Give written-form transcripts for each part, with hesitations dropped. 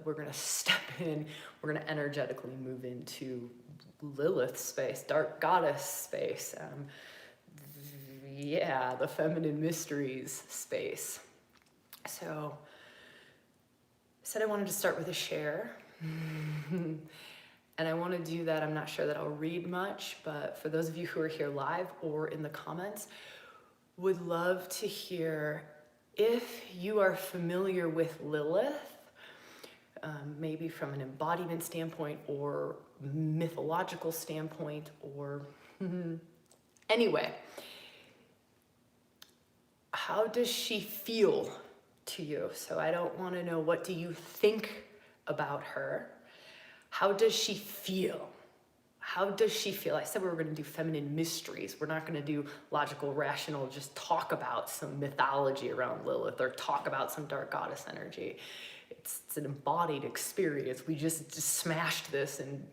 we're gonna step in, we're gonna energetically move into Lilith space, dark goddess space. Yeah, the feminine mysteries space. So I said I wanted to start with a share. And I want to do that. I'm not sure that I'll read much, but for those of you who are here live or in the comments, would love to hear if you are familiar with Lilith, maybe from an embodiment standpoint or mythological standpoint, or anyway, how does she feel to you? So I don't want to know what do you think about her. How does she feel? How does she feel? I said we were going to do feminine mysteries. We're not going to do logical, rational, just talk about some mythology around Lilith or talk about some dark goddess energy. It's an embodied experience. We just smashed this in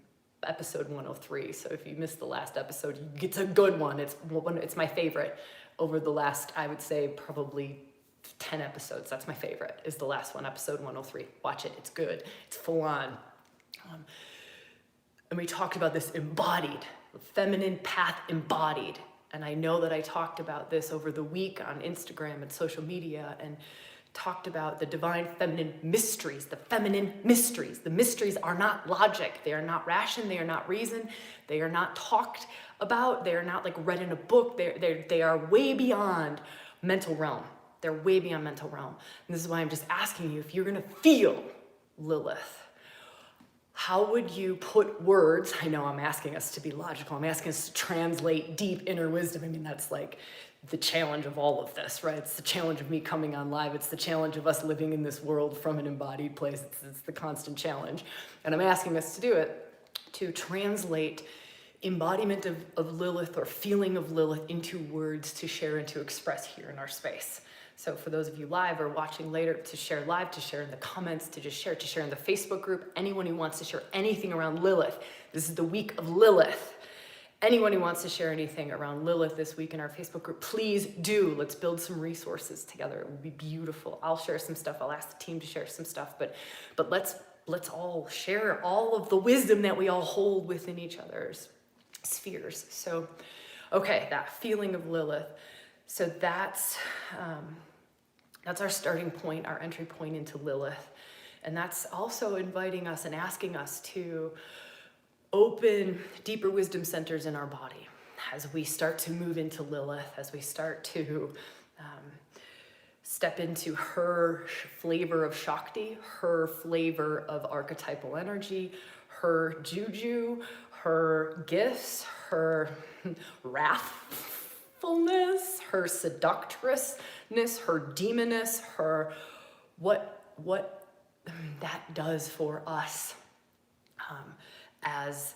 episode 103. So if you missed the last episode, it's a good one. It's my favorite over the last, I would say, probably 10 episodes. That's my favorite, is the last one, episode 103. Watch it. It's good. It's full on. And we talked about this embodied, feminine path embodied. And I know that I talked about this over the week on Instagram and social media, and talked about the divine feminine mysteries, the feminine mysteries. The mysteries are not logic. They are not ration. They are not reason. They are not talked about. They are not like read in a book. They are way beyond mental realm. They're way beyond mental realm. And this is why I'm just asking you, if you're going to feel Lilith, how would you put words? I know I'm asking us to be logical. I'm asking us to translate deep inner wisdom. I mean, that's like the challenge of all of this, right? It's the challenge of me coming on live. It's the challenge of us living in this world from an embodied place. It's the constant challenge. And I'm asking us to do it, to translate embodiment of Lilith or feeling of Lilith into words to share and to express here in our space. So for those of you live or watching later, to share live, to share in the comments, to share in the Facebook group, anyone who wants to share anything around Lilith. This is the week of Lilith. Anyone who wants to share anything around Lilith this week in our Facebook group, please do. Let's build some resources together. It will be beautiful. I'll share some stuff. I'll ask the team to share some stuff, but let's all share all of the wisdom that we all hold within each other's spheres. So, okay, that feeling of Lilith. So that's our starting point, our entry point into Lilith. And that's also inviting us and asking us to open deeper wisdom centers in our body as we start to move into Lilith, as we start to step into her flavor of Shakti, her flavor of archetypal energy, her juju, her gifts, her wrathfulness, her seductressness, her demoness, her what that does for us as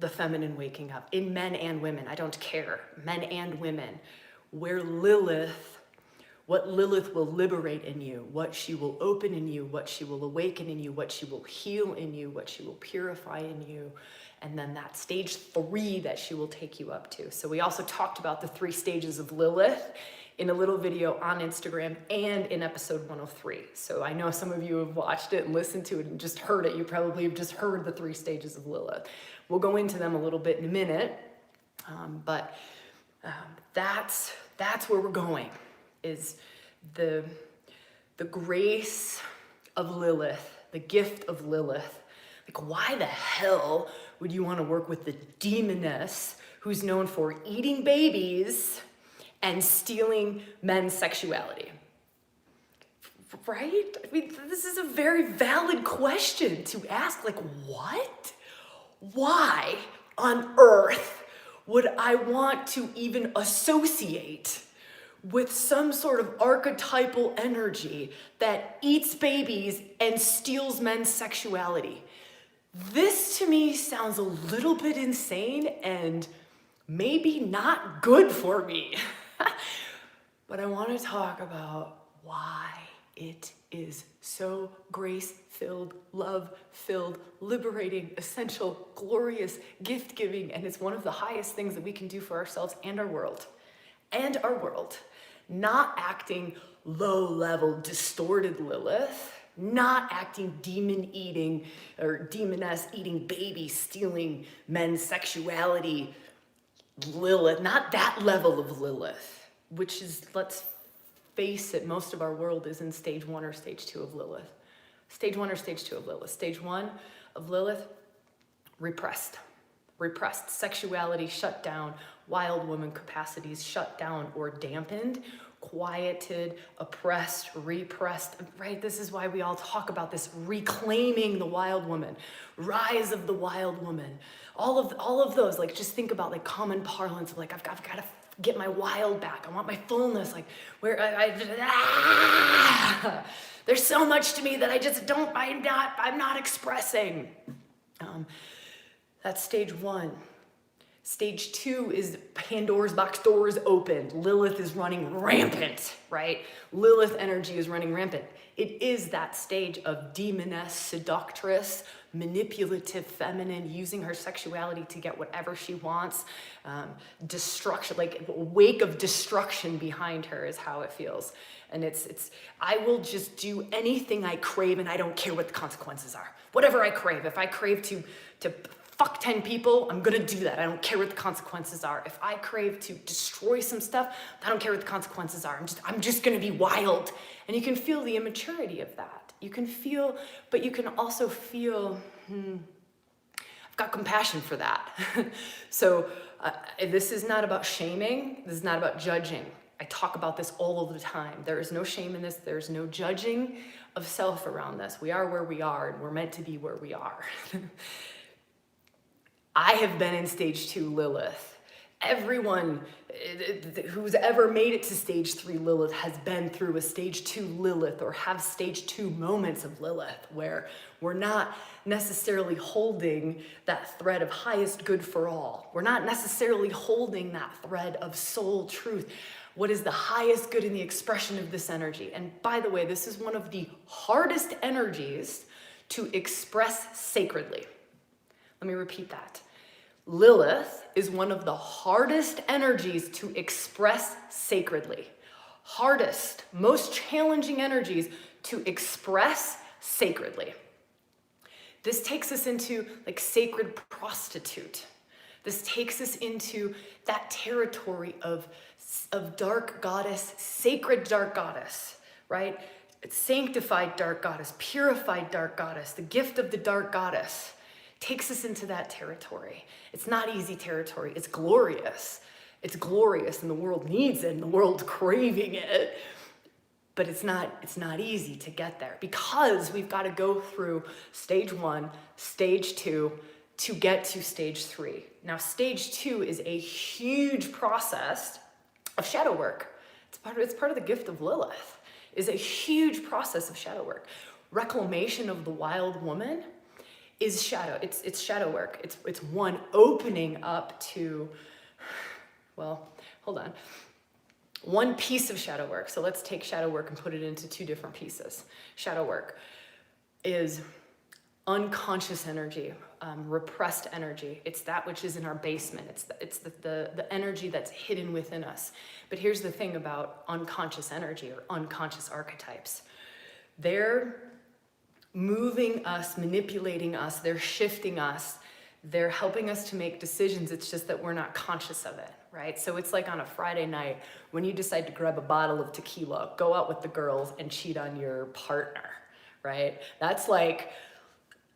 the feminine waking up in men and women. I don't care, men and women, where what Lilith will liberate in you, what she will open in you, what she will awaken in you, what she will heal in you, what she will purify in you, and then that stage 3 that she will take you up to. So we also talked about the 3 stages of Lilith in a little video on Instagram and in episode 103. So I know some of you have watched it and listened to it and just heard it. You probably have just heard the 3 stages of Lilith. We'll go into them a little bit in a minute, but that's where we're going, is the grace of Lilith, the gift of Lilith. Like, why the hell would you want to work with the Demoness, who's known for eating babies and stealing men's sexuality? Right? I mean, this is a very valid question to ask. Like, what? Why on earth would I want to even associate with some sort of archetypal energy that eats babies and steals men's sexuality? This to me sounds a little bit insane and maybe not good for me. But I want to talk about why it is so grace-filled, love-filled, liberating, essential, glorious, gift-giving, and it's one of the highest things that we can do for ourselves and our world. Not acting low-level, distorted Lilith, not acting demon-eating or demoness eating baby, stealing men's sexuality, Lilith, not that level of Lilith, which is, let's face it, most of our world is in stage 1 or stage 2 of Lilith. Stage 1 or stage 2 of Lilith. Stage 1 of Lilith, repressed. Repressed. Sexuality shut down. Wild woman capacities shut down or dampened. Quieted, oppressed, repressed, right? This is why we all talk about this reclaiming the wild woman, rise of the wild woman. All of those, like, just think about like common parlance of like, I've got to get my wild back. I want my fullness, like where there's so much to me that I just don't, I'm not expressing. That's stage 1. Stage 2 is Pandora's box doors opened. Lilith is running rampant, right? Lilith energy is running rampant. It is that stage of demoness, seductress, manipulative feminine, using her sexuality to get whatever she wants. Destruction, like a wake of destruction behind her is how it feels. And it's I will just do anything I crave and I don't care what the consequences are. Whatever I crave. If I crave to fuck 10 people, I'm gonna do that. I don't care what the consequences are. If I crave to destroy some stuff, I don't care what the consequences are. I'm just gonna be wild. And you can feel the immaturity of that. You can feel, but you can also feel, I've got compassion for that. So this is not about shaming. This is not about judging. I talk about this all of the time. There is no shame in this. There's no judging of self around this. We are where we are, and we're meant to be where we are. I have been in stage 2 Lilith. Everyone who's ever made it to stage 3 Lilith has been through a stage 2 Lilith or have stage 2 moments of Lilith where we're not necessarily holding that thread of highest good for all. We're not necessarily holding that thread of soul truth. What is the highest good in the expression of this energy? And by the way, this is one of the hardest energies to express sacredly. Let me repeat that. Lilith is one of the hardest energies to express sacredly. Hardest, most challenging energies to express sacredly. This takes us into like sacred prostitute. This takes us into that territory of dark goddess, sacred dark goddess, right? It's sanctified dark goddess, purified dark goddess, the gift of the dark goddess. Takes us into that territory. It's not easy territory. It's glorious. It's glorious and the world needs it and the world's craving it. But it's not easy to get there because we've got to go through stage 1, stage 2 to get to stage 3. Now, stage 2 is a huge process of shadow work. It's part of the gift of Lilith, is a huge process of shadow work. Reclamation of the wild woman is shadow. It's shadow work. It's one opening up to, well, hold on. One piece of shadow work. So let's take shadow work and put it into 2 different pieces. Shadow work is unconscious energy, repressed energy. It's that which is in our basement. It's the energy that's hidden within us. But here's the thing about unconscious energy or unconscious archetypes. They're moving us, manipulating us, they're shifting us, they're helping us to make decisions. It's just that we're not conscious of it, right? So it's like on a Friday night when you decide to grab a bottle of tequila, go out with the girls and cheat on your partner, right? That's like,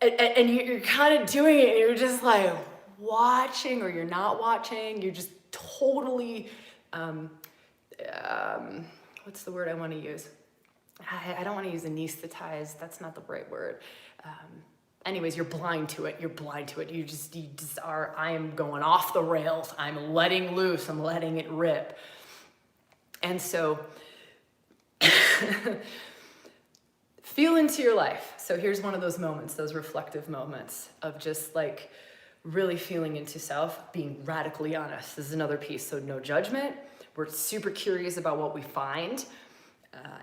and you're kind of doing it and you're just like watching or you're not watching. You're just totally, what's the word I want to use? I don't want to use anesthetized. That's not the right word. Anyways, you're blind to it. You're blind to it. You just are, I am going off the rails. I'm letting loose. I'm letting it rip. And so feel into your life. So here's one of those moments, those reflective moments of just like really feeling into self, being radically honest. This is another piece. So no judgment. We're super curious about what we find.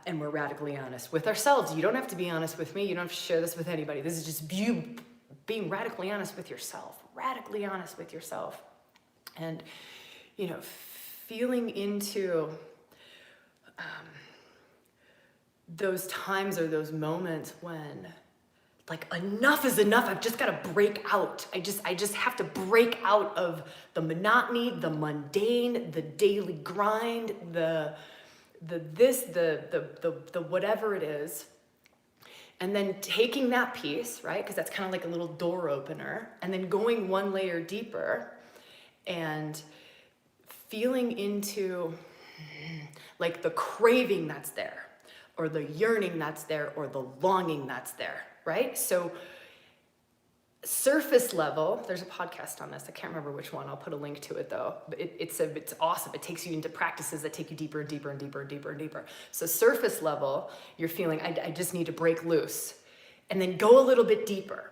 And we're radically honest with ourselves. You don't have to be honest with me. You don't have to share this with anybody. This is just you being radically honest with yourself. Radically honest with yourself. And, feeling into those times or those moments when like enough is enough. I've just got to break out. I just have to break out of the monotony, the mundane, the daily grind, the whatever it is. And then taking that piece, right? Because that's kind of like a little door opener, and then going one layer deeper and feeling into like the craving that's there, or the yearning that's there, or the longing that's there, right? So surface level, there's a podcast on this. I can't remember which one. I'll put a link to it though. It's awesome. It takes you into practices that take you deeper and deeper and deeper and deeper and deeper. So surface level, you're feeling, I just need to break loose. And then go a little bit deeper.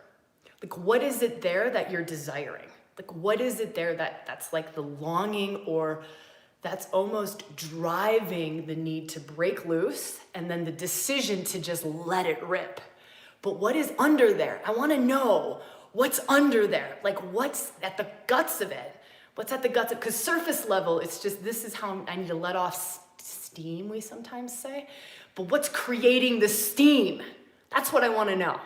Like, what is it there that you're desiring? Like, what is it there that's like the longing, or that's almost driving the need to break loose, and then the decision to just let it rip. But what is under there? I want to know what's under there. Like, what's at the guts of it? What's at the guts of it? Because surface level, it's just, this is how I need to let off steam, we sometimes say. But what's creating the steam? That's what I want to know.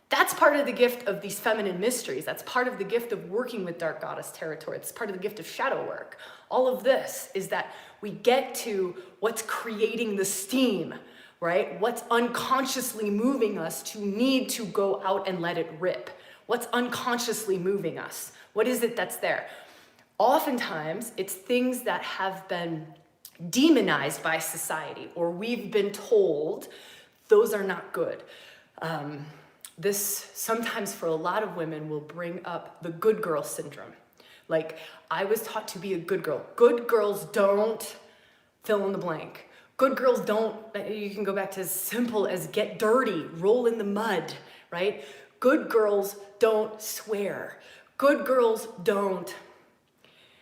That's part of the gift of these feminine mysteries. That's part of the gift of working with dark goddess territory. It's part of the gift of shadow work. All of this is that we get to what's creating the steam, right? What's unconsciously moving us to need to go out and let it rip? What's unconsciously moving us? What is it that's there? Oftentimes, it's things that have been demonized by society, or we've been told those are not good. This sometimes for a lot of women will bring up the good girl syndrome. Like, I was taught to be a good girl. Good girls don't fill in the blank. Good girls don't, you can go back to as simple as get dirty, roll in the mud, right? Good girls don't swear. Good girls don't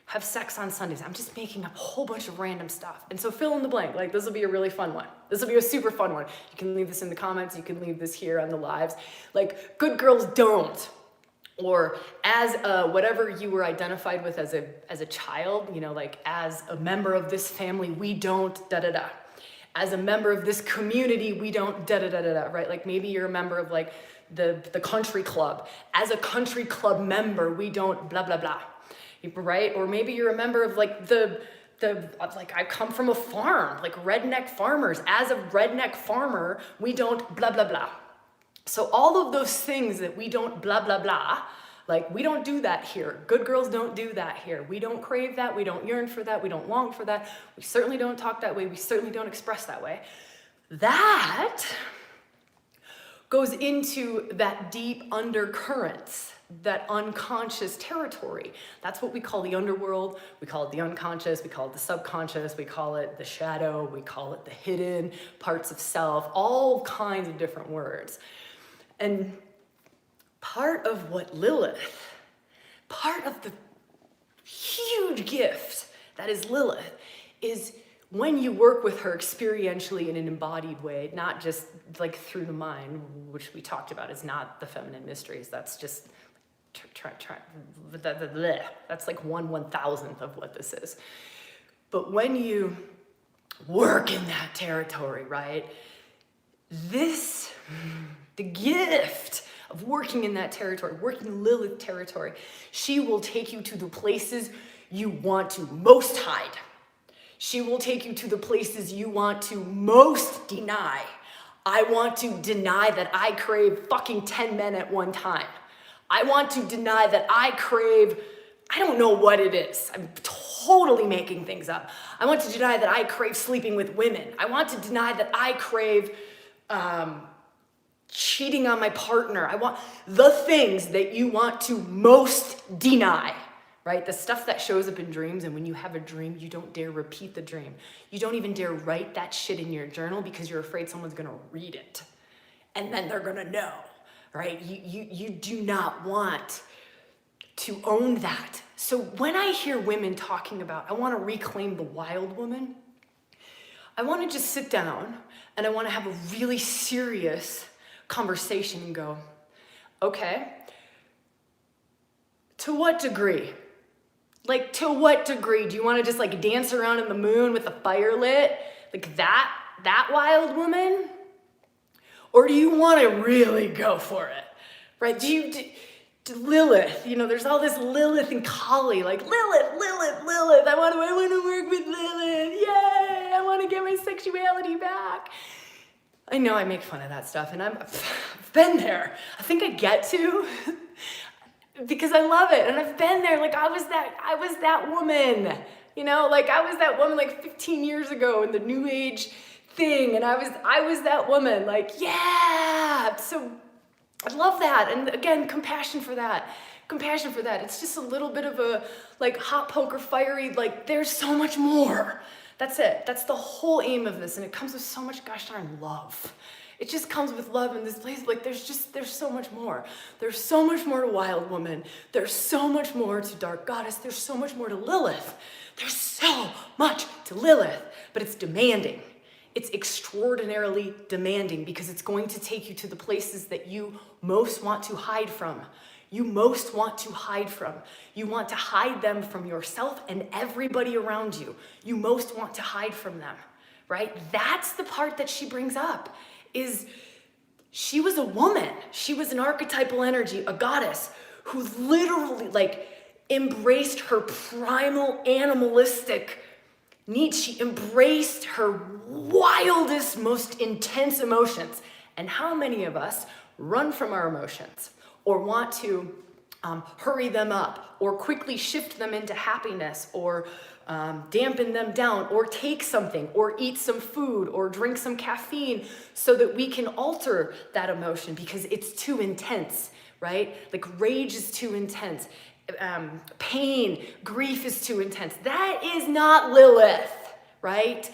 have sex on Sundays. I'm just making up a whole bunch of random stuff. And so fill in the blank. Like, this will be a really fun one. This will be a super fun one. You can leave this in the comments. You can leave this here on the lives. Like, good girls don't. Or as whatever you were identified with as a child, you know, like, as a member of this family, we don't da-da-da. As a member of this community, we don't da-da-da-da-da, right? Like, maybe you're a member of like the country club. As a country club member, we don't blah, blah, blah. Right? Or maybe you're a member of like like, I come from a farm, like redneck farmers. As a redneck farmer, we don't blah, blah, blah. So all of those things that we don't blah, blah, blah, like, we don't do that here. Good girls don't do that here. We don't crave that. We don't yearn for that. We don't long for that. We certainly don't talk that way. We certainly don't express that way. That goes into that deep undercurrents, that unconscious territory. That's what we call the underworld. We call it the unconscious. We call it the subconscious. We call it the shadow. We call it the hidden parts of self, all kinds of different words. And part of what Lilith, part of the huge gift that is Lilith, is when you work with her experientially in an embodied way, not just like through the mind, which we talked about is not the feminine mysteries. That's just that's like 1/1000th of what this is. But when you work in that territory, right, the gift of working in that territory, working Lilith territory, she will take you to the places you want to most hide. She will take you to the places you want to most deny. I want to deny that I crave fucking 10 men at one time. I want to deny that I crave, I don't know what it is. I'm totally making things up. I want to deny that I crave sleeping with women. I want to deny that I crave cheating on my partner. I want the things that you want to most deny, right? The stuff that shows up in dreams, and when you have a dream, you don't dare repeat the dream. You don't even dare write that shit in your journal because you're afraid someone's gonna read it. And then they're gonna know, right? You do not want to own that. So when I hear women talking about, I wanna reclaim the wild woman, I wanna just sit down and I wanna have a really serious conversation and go, okay, to what degree? Like, to what degree? Do you want to just like dance around in the moon with the fire lit? Like that wild woman? Or do you want to really go for it? Right? Lilith, there's all this Lilith and Kali, like Lilith, I want to work with Lilith, yay, I want to get my sexuality back. I know I make fun of that stuff, and I've been there. I think I get to, because I love it, and I've been there. Like I was that woman, I was that woman like 15 years ago in the New Age thing, and I was that woman, like, yeah. So I love that, and again, compassion for that. It's just a little bit of a like hot poker fiery, like there's so much more. That's it. That's the whole aim of this, and it comes with so much gosh darn love. It just comes with love in this place. Like there's so much more. There's so much more to Wild Woman. There's so much more to Dark Goddess. There's so much more to Lilith. There's so much to Lilith, but it's demanding. It's extraordinarily demanding because it's going to take you to the places that you most want to hide from. You most want to hide from. You want to hide them from yourself and everybody around you. You most want to hide from them, right? That's the part that she brings up, is she was a woman. She was an archetypal energy, a goddess who literally like embraced her primal animalistic needs. She embraced her wildest, most intense emotions. And how many of us run from our emotions or want to hurry them up or quickly shift them into happiness or dampen them down or take something or eat some food or drink some caffeine so that we can alter that emotion because it's too intense, right? Like rage is too intense. Pain, grief is too intense. That is not Lilith, right?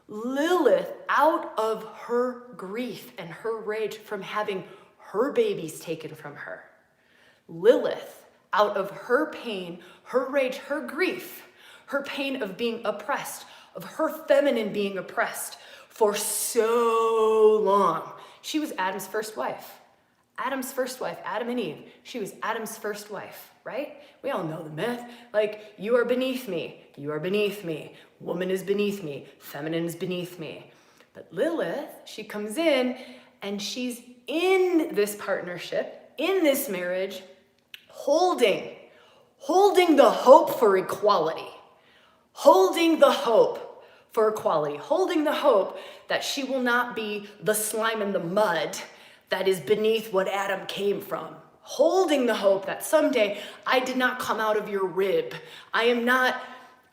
Lilith, out of her grief and her rage from having her babies taken from her. Lilith, out of her pain, her rage, her grief, her pain of being oppressed, of her feminine being oppressed for so long. She was Adam's first wife. Adam and Eve. She was Adam's first wife, right? We all know the myth. Like, you are beneath me. You are beneath me. Woman is beneath me. Feminine is beneath me. But Lilith, she comes in and she's in this partnership, in this marriage, holding the hope for equality. Holding the hope for equality. Holding the hope that she will not be the slime in the mud that is beneath what Adam came from. Holding the hope that someday I did not come out of your rib. I am not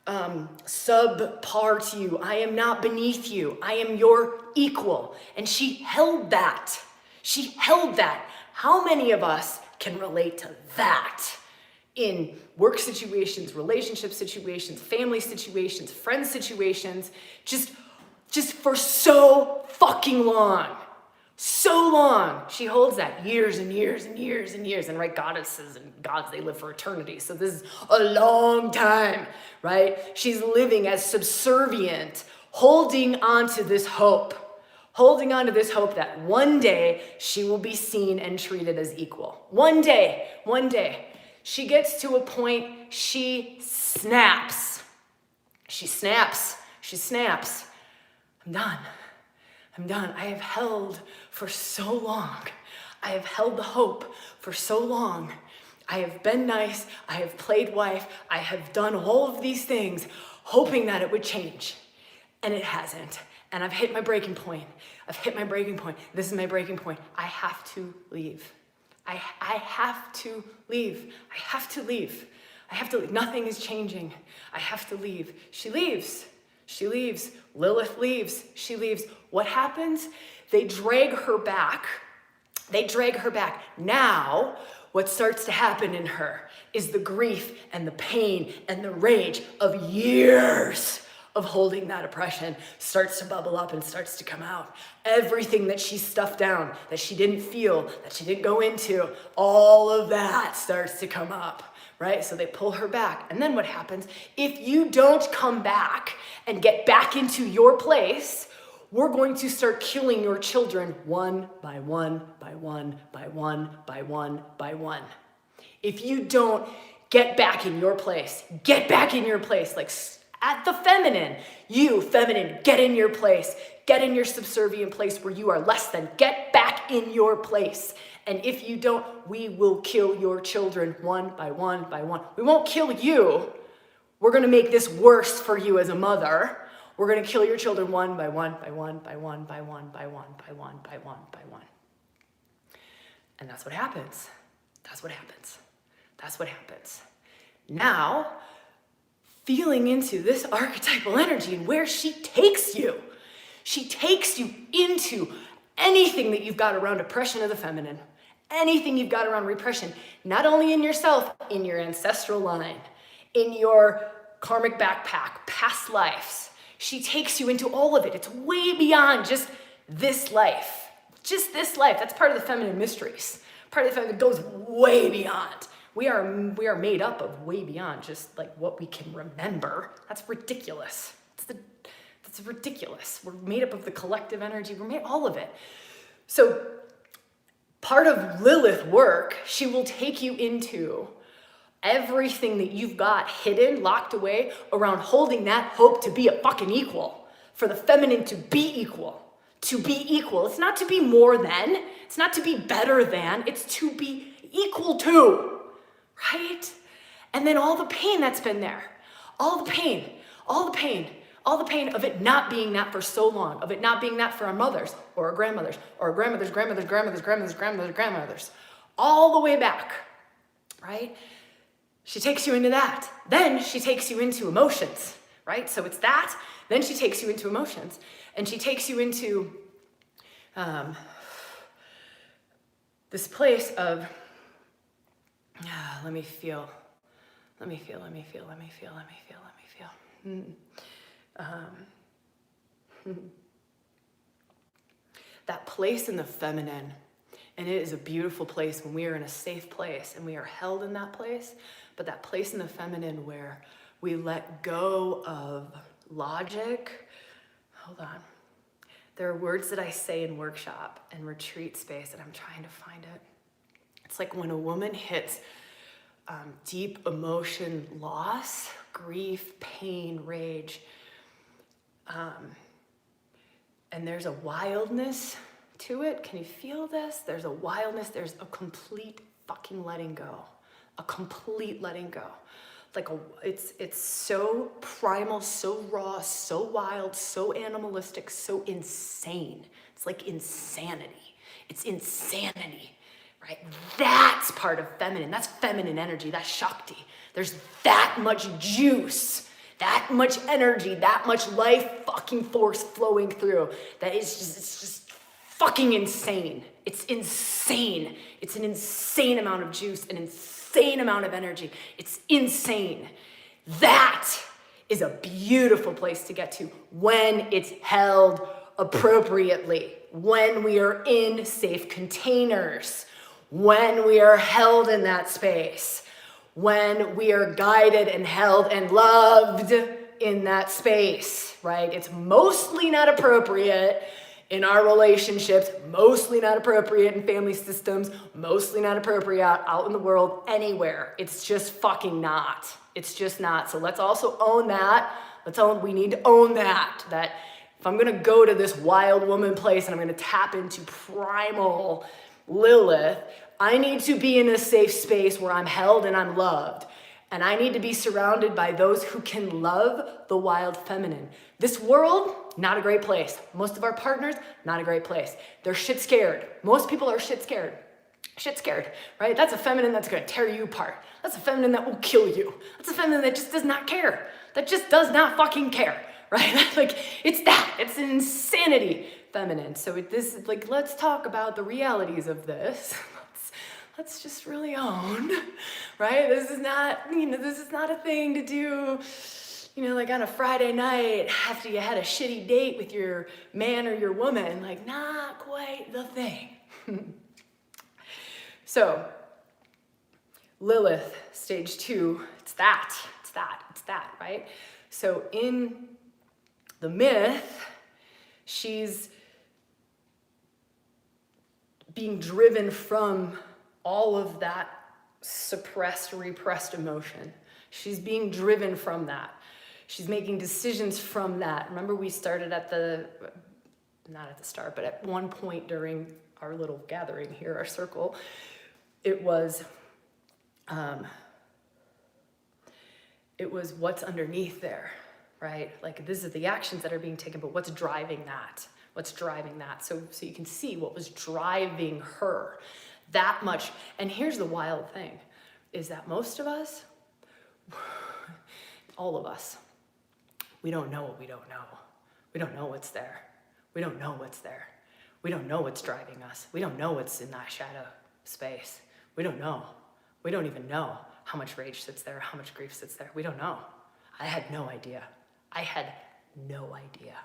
subpar to you. I am not beneath you. I am your equal. And she held that. She held that. How many of us can relate to that in work situations, relationship situations, family situations, friend situations, just for so fucking long? So long. She holds that years and years and years and years. And right, goddesses and gods, they live for eternity. So this is a long time, right? She's living as subservient, holding on to this hope. Holding on to this hope that one day she will be seen and treated as equal. One day. She gets to a point, she snaps. She snaps. I'm done. I have held for so long. I have held the hope for so long. I have been nice. I have played wife. I have done all of these things, hoping that it would change. And it hasn't. And I've hit my breaking point. This is my breaking point. I have to leave. I have to leave. Nothing is changing. I have to leave. She leaves. Lilith leaves. She leaves. What happens? They drag her back. Now, what starts to happen in her is the grief and the pain and the rage of years of holding that oppression starts to bubble up and starts to come out. Everything that she stuffed down, that she didn't feel, that she didn't go into, all of that starts to come up. Right? So they pull her back. And then what happens? If you don't come back and get back into your place, we're going to start killing your children one by one. If you don't get back in your place, like at the feminine. You, feminine, get in your place. Get in your subservient place where you are less than. Get back in your place. And if you don't, we will kill your children one by one by one. We won't kill you. We're going to make this worse for you as a mother. We're going to kill your children one by one by one by one by one by one by one by one by one. And that's what happens. That's what happens. That's what happens. Now, feeling into this archetypal energy and where she takes you into anything that you've got around oppression of the feminine, anything you've got around repression, not only in yourself, in your ancestral line, in your karmic backpack, past lives. She takes you into all of it. It's way beyond just this life. Just this life. That's part of the feminine mysteries. Part of the feminine goes way beyond. We are made up of way beyond just like what we can remember. That's ridiculous. That's ridiculous. We're made up of the collective energy. We're made all of it. So part of Lilith work, she will take you into everything that you've got hidden, locked away around holding that hope to be a fucking equal, for the feminine to be equal. To be equal. It's not to be more than. It's not to be better than. It's to be equal to. Right? And then all the pain that's been there. All the pain of it not being that for so long, of it not being that for our mothers or our grandmothers or our grandmothers, all the way back, right? She takes you into that. Then she takes you into emotions, right? So it's that, then she takes you into emotions, and she takes you into this place of, let me feel. That place in the feminine, and it is a beautiful place when we are in a safe place and we are held in that place, but that place in the feminine where we let go of logic. Hold on. There are words that I say in workshop and retreat space, and I'm trying to find it. It's like when a woman hits deep emotion, loss, grief, pain, rage, and there's a wildness to it. Can you feel this? There's a wildness. There's a complete fucking letting go. A complete letting go. Like it's so primal, so raw, so wild, so animalistic, so insane. It's like insanity. It's insanity, right? That's part of feminine. That's feminine energy. That's Shakti. There's that much juice, that much energy, that much life fucking force flowing through. That is just, it's just fucking insane. It's insane. It's an insane amount of juice, an insane amount of energy. It's insane. That is a beautiful place to get to when it's held appropriately, when we are in safe containers, when we are held in that space, when we are guided and held and loved in that space, right? It's mostly not appropriate in our relationships, mostly not appropriate in family systems, mostly not appropriate out in the world, anywhere. It's just fucking not. It's just not. So let's also own that. We need to own that if I'm gonna go to this wild woman place and I'm gonna tap into primal Lilith, I need to be in a safe space where I'm held and I'm loved. And I need to be surrounded by those who can love the wild feminine. This world, not a great place. Most of our partners, not a great place. They're shit scared. Most people are shit scared. Shit scared, right? That's a feminine that's gonna tear you apart. That's a feminine that will kill you. That's a feminine that just does not care. That just does not fucking care, right? Like, it's that. It's an insanity feminine. So this is like, let's talk about the realities of this. Let's just really own, right? This is not a thing to do, like on a Friday night after you had a shitty date with your man or your woman, like not quite the thing. So, Lilith, stage 2, it's that, right? So in the myth, she's being driven from all of that suppressed, repressed emotion. She's being driven from that. She's making decisions from that. Remember, we started not at the start, but at one point during our little gathering here, our circle, it was what's underneath there, right? Like, this is the actions that are being taken, but what's driving that? What's driving that? So you can see what was driving her that much. And here's the wild thing, is that most of us, all of us, we don't know what we don't know. We don't know what's there. We don't know what's there. We don't know what's driving us. We don't know what's in that shadow space. We don't know. We don't even know how much rage sits there, how much grief sits there. We don't know. I had no idea. I had no idea.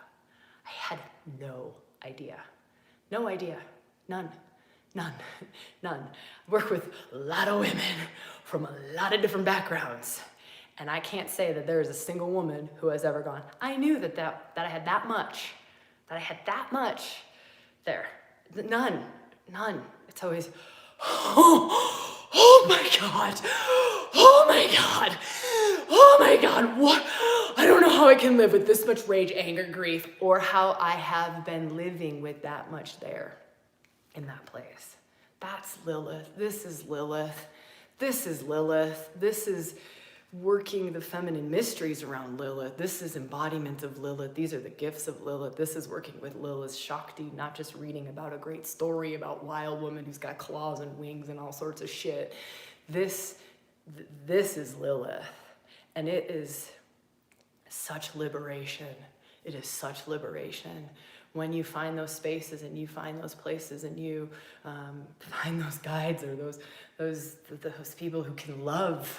I had no idea. No idea. None. None. None. I work with a lot of women from a lot of different backgrounds. And I can't say that there is a single woman who has ever gone, I knew that I had that much. That I had that much there. None. None. It's always, oh my God. Oh my God. Oh my God. What? I don't know how I can live with this much rage, anger, grief, or how I have been living with that much there in that place. That's Lilith. This is Lilith. This is Lilith. This is working the feminine mysteries around Lilith. This is embodiment of Lilith. These are the gifts of Lilith. This is working with Lilith's Shakti, not just reading about a great story about Wild Woman who's got claws and wings and all sorts of shit. This is Lilith. And it is such liberation. It is such liberation. When you find those spaces and you find those places and you find those guides or those people who can love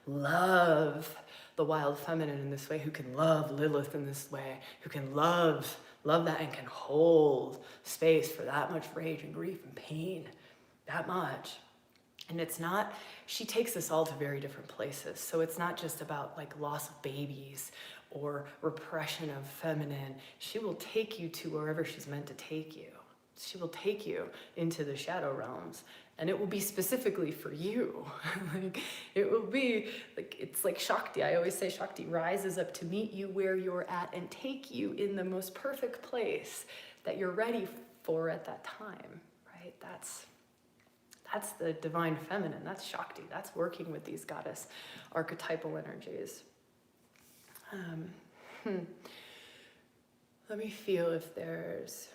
the wild feminine in this way, who can love Lilith in this way, who can love that and can hold space for that much rage and grief and pain, that much. And it's not, she takes us all to very different places. So it's not just about like loss of babies or repression of feminine. She will take you to wherever she's meant to take you. She will take you into the shadow realms, and it will be specifically for you. Like, it will be like, it's like Shakti. I always say Shakti rises up to meet you where you're at and take you in the most perfect place that you're ready for at that time, right? That's the divine feminine. That's Shakti. That's working with these goddess archetypal energies. Let me feel if there's...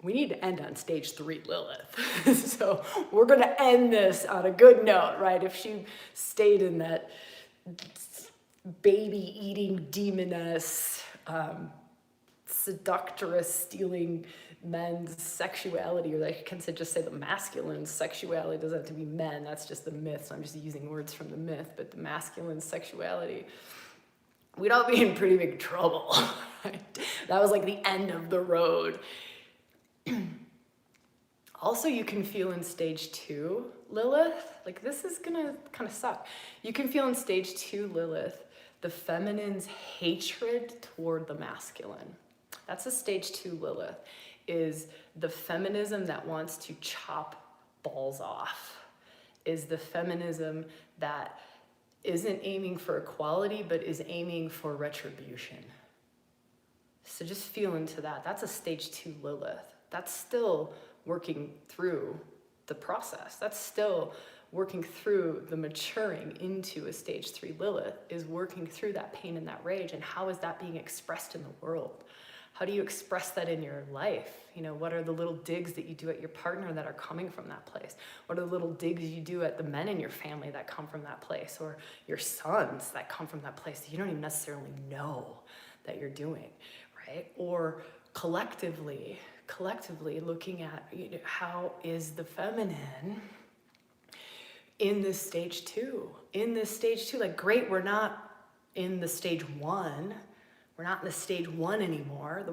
We need to end on stage 3 Lilith. So we're going to end this on a good note, right? If she stayed in that baby-eating demoness, seductress, stealing men's sexuality, or I can just say the masculine sexuality, doesn't have to be men, that's just the myth, so I'm just using words from the myth, but the masculine sexuality, we'd all be in pretty big trouble. Right? That was like the end of the road. Also, you can feel in stage 2 Lilith, like this is gonna kind of suck. You can feel in stage 2 Lilith the feminine's hatred toward the masculine. That's a stage 2 Lilith, is the feminism that wants to chop balls off, is the feminism that isn't aiming for equality, but is aiming for retribution. So just feel into that. That's a stage 2 Lilith. That's still working through the process. That's still working through the maturing into a stage 3 Lilith, is working through that pain and that rage. And how is that being expressed in the world? How do you express that in your life? You know, what are the little digs that you do at your partner that are coming from that place? What are the little digs you do at the men in your family that come from that place, or your sons that come from that place that you don't even necessarily know that you're doing, right? Or collectively looking at, you know, how is the feminine in this stage 2? In this stage 2, like, great, we're not in the stage 1. We're not in the stage 1 anymore.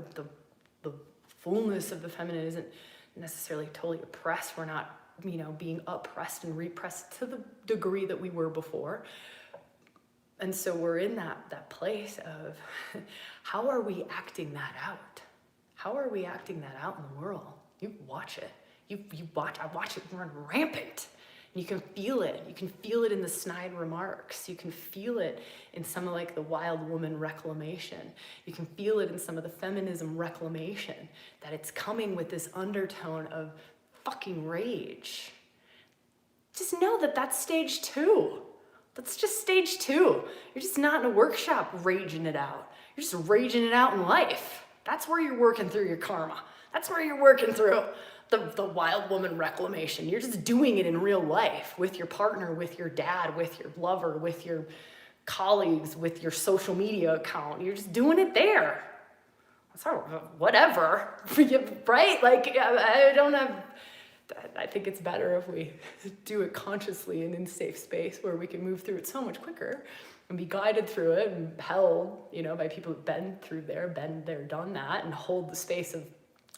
The fullness of the feminine isn't necessarily totally oppressed. We're not, you know, being oppressed and repressed to the degree that we were before. And so we're in that place of how are we acting that out? How are we acting that out in the world? You watch it. I watch it run rampant. And you can feel it. You can feel it in the snide remarks. You can feel it in some of like the wild woman reclamation. You can feel it in some of the feminism reclamation, that it's coming with this undertone of fucking rage. Just know that that's stage 2. That's just stage 2. You're just not in a workshop raging it out. You're just raging it out in life. That's where you're working through your karma. That's where you're working through the wild woman reclamation. You're just doing it in real life with your partner, with your dad, with your lover, with your colleagues, with your social media account. You're just doing it there. So whatever, right? Like, I think it's better if we do it consciously and in safe space where we can move through it so much quicker and be guided through it and held, by people who've been through there, been there, done that, and hold the space of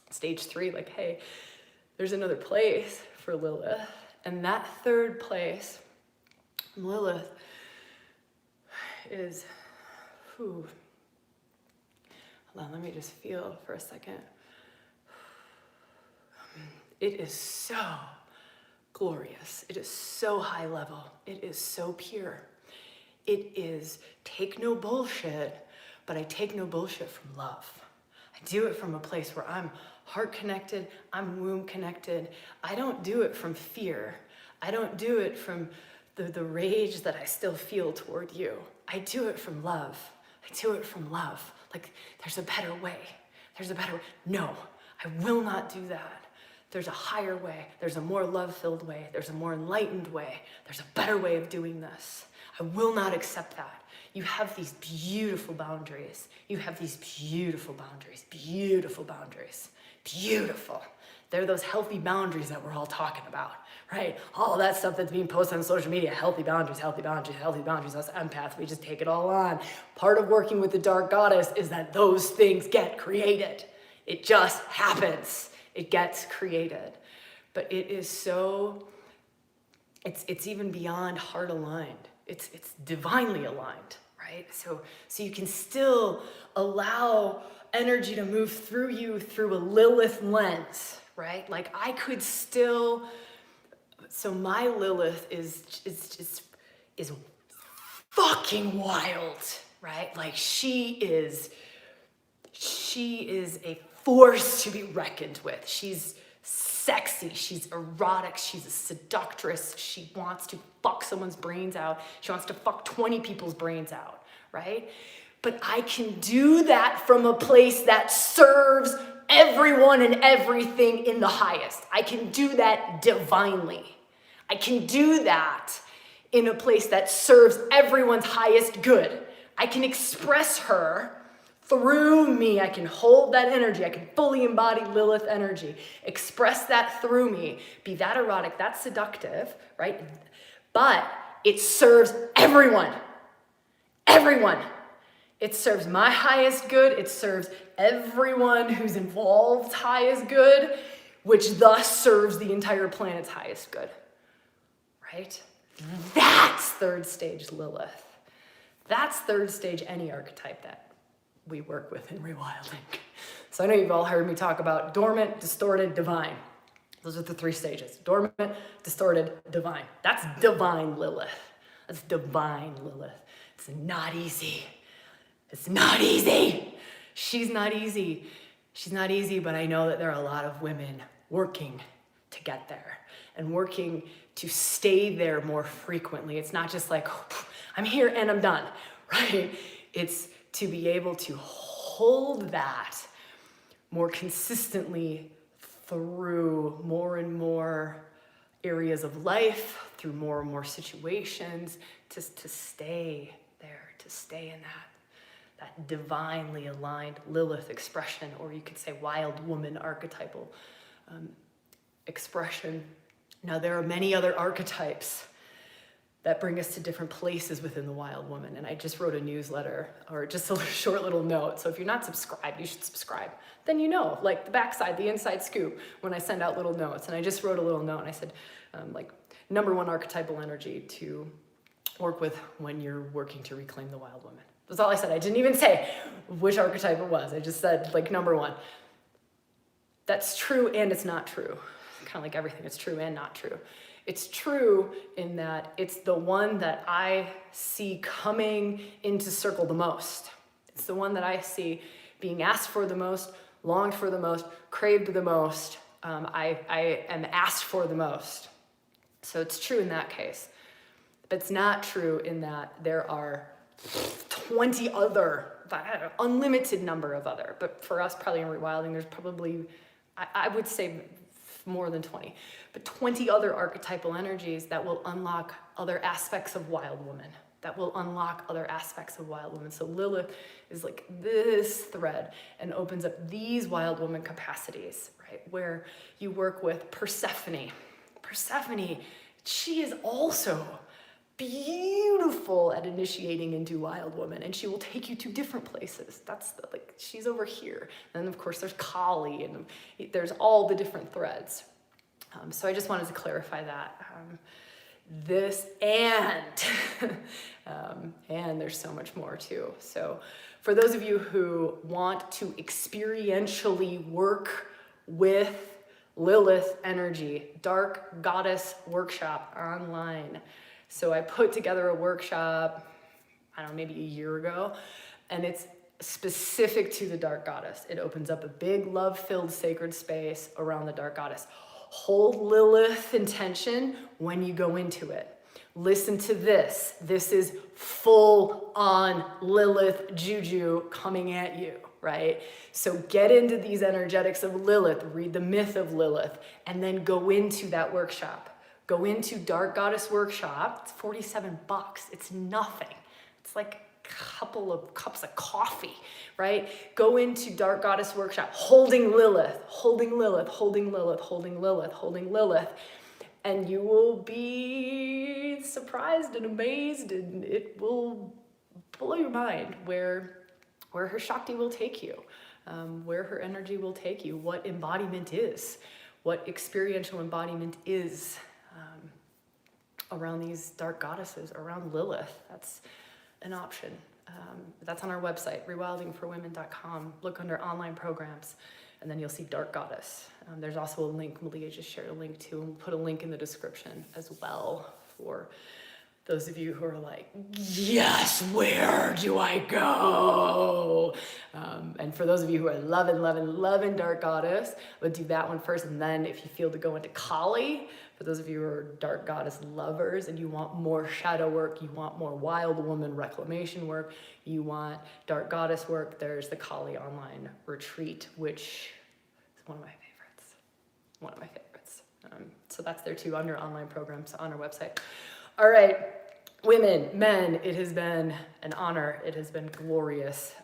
stage 3, like, hey, there's another place for Lilith. And that third place, Lilith, is, hold on, let me just feel for a second. It is so glorious. It is so high level. It is so pure. It is take no bullshit, but I take no bullshit from love. I do it from a place where I'm heart connected, I'm womb connected. I don't do it from fear. I don't do it from the rage that I still feel toward you. I do it from love. I do it from love. Like, there's a better way. There's a better way. No, I will not do that. There's a higher way. There's a more love-filled way. There's a more enlightened way. There's a better way of doing this. I will not accept that. You have these beautiful boundaries. You have these beautiful boundaries, beautiful boundaries, beautiful. They're those healthy boundaries that we're all talking about, right? All that stuff that's being posted on social media, healthy boundaries, healthy boundaries, healthy boundaries. Us empaths, we just take it all on. Part of working with the dark goddess is that those things get created. It just happens. It gets created. But it is so, it's even beyond heart aligned. It's divinely aligned, right? So you can still allow energy to move through you through a Lilith lens, right? Like I could still, so my Lilith is fucking wild, right? Like she is a force to be reckoned with. She's sexy, she's erotic, she's a seductress. She wants to fuck someone's brains out. She wants to fuck 20 people's brains out, right? But I can do that from a place that serves everyone and everything in the highest. I can do that divinely. I can do that in a place that serves everyone's highest good. I can express her through me. I can hold that energy. I can fully embody Lilith energy. Express that through me. Be that erotic, that seductive, right? But it serves everyone. Everyone. It serves my highest good. It serves everyone who's involved highest good, which thus serves the entire planet's highest good, right? That's third stage Lilith. That's third stage any archetype that we work with in ReWilding. So I know you've all heard me talk about dormant, distorted, divine. Those are the 3 stages. Dormant, distorted, divine. That's divine Lilith. That's divine Lilith. It's not easy. It's not easy. She's not easy. She's not easy, but I know that there are a lot of women working to get there and working to stay there more frequently. It's not just like, oh, I'm here and I'm done, right? It's to be able to hold that more consistently through more and more areas of life, through more and more situations, to stay there, to stay in that divinely aligned Lilith expression, or you could say wild woman archetypal expression. Now, there are many other archetypes that bring us to different places within the wild woman. And I just wrote a newsletter, or just a short little note. So if you're not subscribed, you should subscribe. Then you know, like the backside, the inside scoop, when I send out little notes. And I just wrote a little note, and I said, number 1 archetypal energy to work with when you're working to reclaim the wild woman. That's all I said. I didn't even say which archetype it was. I just said, number 1. That's true and it's not true. Kind of like everything, it's true and not true. It's true in that it's the one that I see coming into circle the most. It's the one that I see being asked for the most, longed for the most, craved the most. I am asked for the most. So it's true in that case. But it's not true in that there are 20 other, unlimited number of other. But for us, probably in ReWilding, there's probably, I would say more than 20, but 20 other archetypal energies that will unlock other aspects of Wild Woman, that will unlock other aspects of Wild Woman. So Lilith is like this thread and opens up these Wild Woman capacities, right? Where you work with Persephone. Persephone, she is also beautiful at initiating into Wild Woman, and she will take you to different places. That's like, she's over here. And of course there's Kali, and there's all the different threads. So I just wanted to clarify that. This and there's so much more too. So for those of you who want to experientially work with Lilith energy, Dark Goddess Workshop online. So I put together a workshop, I don't know, maybe a year ago, and it's specific to the Dark Goddess. It opens up a big love-filled sacred space around the Dark Goddess. Hold Lilith intention when you go into it. Listen to this. This is full on Lilith juju coming at you, right? So get into these energetics of Lilith, read the myth of Lilith, and then go into that workshop. Go into Dark Goddess Workshop. It's $47. It's nothing. It's like a couple of cups of coffee, right? Go into Dark Goddess Workshop, holding Lilith, holding Lilith, holding Lilith, holding Lilith, holding Lilith. And you will be surprised and amazed, and it will blow your mind where her Shakti will take you, where her energy will take you, what embodiment is, what experiential embodiment is. Around these dark goddesses, around Lilith. That's an option. That's on our website, rewildingforwomen.com. Look under online programs, and then you'll see Dark Goddess. There's also a link, Malia just shared a link to, and we'll put a link in the description as well for those of you who are like, yes, where do I go? And for those of you who are loving Dark Goddess, we'll do that one first, and then if you feel to go into Kali, for those of you who are Dark Goddess lovers and you want more shadow work, you want more Wild Woman reclamation work, you want Dark Goddess work, there's the Kali Online Retreat, which is one of my favorites. One of my favorites. So that's there too, under online programs on our website. All right, women, men, it has been an honor. It has been glorious.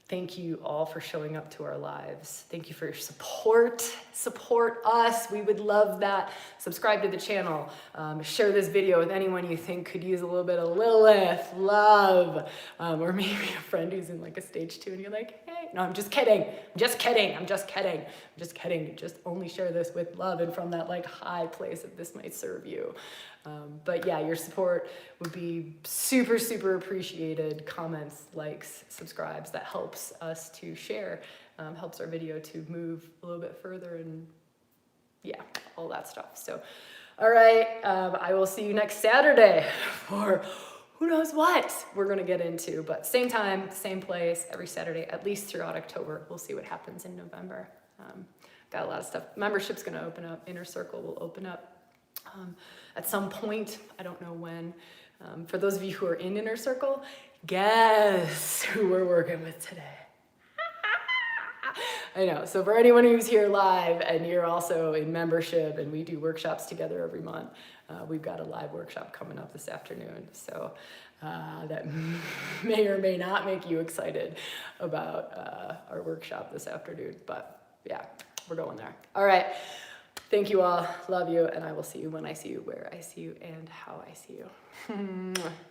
Thank you all for showing up to our lives. Thank you for your support. Support us. We would love that. Subscribe to the channel. Share this video with anyone you think could use a little bit of Lilith love. Or maybe a friend who's in like a stage 2 and you're like, hey, no, I'm just kidding. I'm just kidding. I'm just kidding. I'm just kidding. Just only share this with love and from that like high place that this might serve you. But yeah, your support would be super, super appreciated. Comments, likes, subscribes, that helps us to share, helps our video to move a little bit further, and yeah, all that stuff. So, all right, I will see you next Saturday for who knows what we're gonna get into, but same time, same place, every Saturday, at least throughout October. We'll see what happens in November. Got a lot of stuff. Membership's gonna open up, Inner Circle will open up at some point, I don't know when. For those of you who are in Inner Circle, guess who we're working with today? I know, so for anyone who's here live and you're also in membership and we do workshops together every month, we've got a live workshop coming up this afternoon. So that may or may not make you excited about our workshop this afternoon, but yeah, we're going there. All right. Thank you all. Love you. And I will see you when I see you, where I see you, and how I see you.